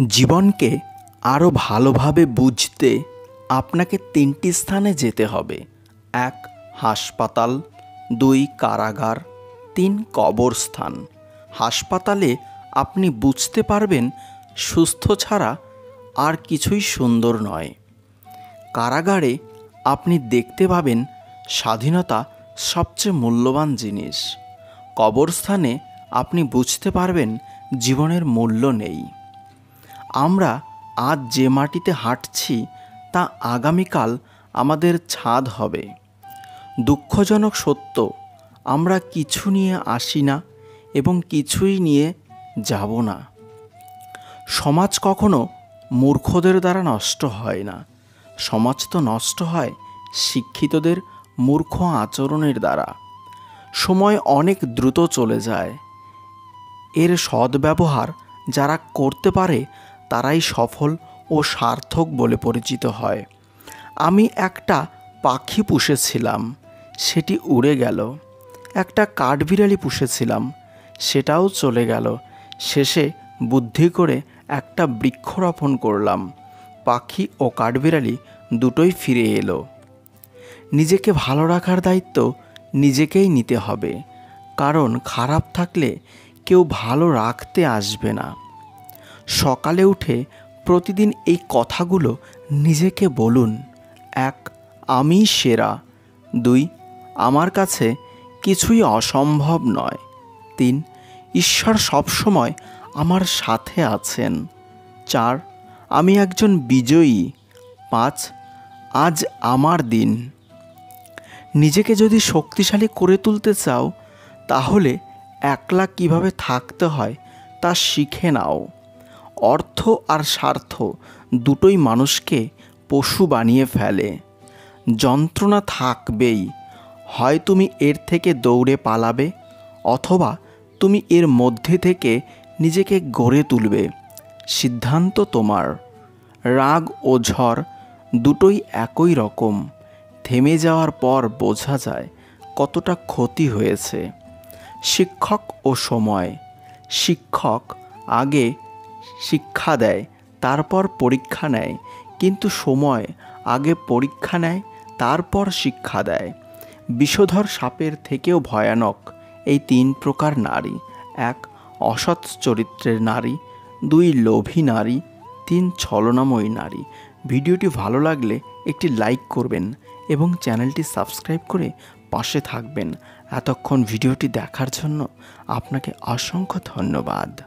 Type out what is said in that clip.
জীবনকে আরও ভালোভাবে বুঝতে আপনাকে ৩টি স্থানে যেতে হবে। ১. হাসপাতাল, ২. কারাগার, ৩. কবরস্থান। হাসপাতালে আপনি বুঝতে পারবেন সুস্থ ছাড়া আর কিছুই সুন্দর নয়। কারাগারে আপনি দেখতে পাবেন স্বাধীনতা সবচেয়ে মূল্যবান জিনিস। কবরস্থানে আপনি বুঝতে পারবেন জীবনের মূল্য নেই। আমরা আজ যে মাটিতে হাঁটছি তা আগামীকাল আমাদের ছাদ হবে। দুঃখজনক সত্য, আমরা কিছু নিয়ে আসি না এবং কিছুই নিয়ে যাব না। সমাজ কখনো মূর্খদের দ্বারা নষ্ট হয় না, সমাজ তো নষ্ট হয় শিক্ষিতদের মূর্খ আচরণের দ্বারা। সময় অনেক দ্রুত চলে যায়, এর সদ্ব্যবহার যারা করতে পারে তারাই সফল ও সার্থক বলে পরিচিত হয়। আমি একটা পাখি পুষেছিলাম, সেটি উড়ে গেল। একটা কাঠবিড়ালি পুষেছিলাম, সেটাও চলে গেল। শেষে বুদ্ধি করে একটা বৃক্ষরোপণ করলাম, পাখি ও কাঠবিড়ালি দুটোই ফিরে এলো। নিজেকে ভালো রাখার দায়িত্ব নিজেকেই নিতে হবে, কারণ খারাপ থাকলে কেউ ভালো রাখতে আসবে না। সকালে উঠে প্রতিদিন এই কথাগুলো নিজেকে বলুন। ১. আমি সেরা। ২. আমার কাছে কিছুই অসম্ভব নয়। ৩. ঈশ্বর সবসময় আমার সাথে আছেন। ৪. আমি একজন বিজয়ী। ৫. আজ আমার দিন। নিজেকে যদি শক্তিশালী করে তুলতে চাও, তাহলে একলা কিভাবে থাকতে হয় তা শিখে নাও। অর্থ আর স্বার্থ দুটোই মানুষকে পশু বানিয়ে ফেলে। যন্ত্রণা থাকবেই, হয় তুমি এর থেকে দৌড়ে পালাবে, অথবা তুমি এর মধ্যে থেকে নিজেকে গড়ে তুলবে। সিদ্ধান্ত তোমার। রাগ ও ঝড় দুটোই একই রকম, থেমে যাওয়ার পর বোঝা যায় কতটা ক্ষতি হয়েছে। শিক্ষক ও সময়। শিক্ষক আগে শিক্ষা দেয়, তারপর পরীক্ষা নেয়, কিন্তু সময় আগে পরীক্ষা নেয়, তারপর শিক্ষা দেয়। বিষধর সাপের থেকেও ভয়ানক এই ৩ প্রকার নারী। ১. অসৎ চরিত্রের নারী। ২. লোভী নারী। ৩. ছলনাময়ী নারী। ভিডিওটি ভালো লাগলে একটি লাইক করবেন এবং চ্যানেলটি সাবস্ক্রাইব করে পাশে থাকবেন। এতক্ষণ ভিডিওটি দেখার জন্য আপনাকে অসংখ্য ধন্যবাদ।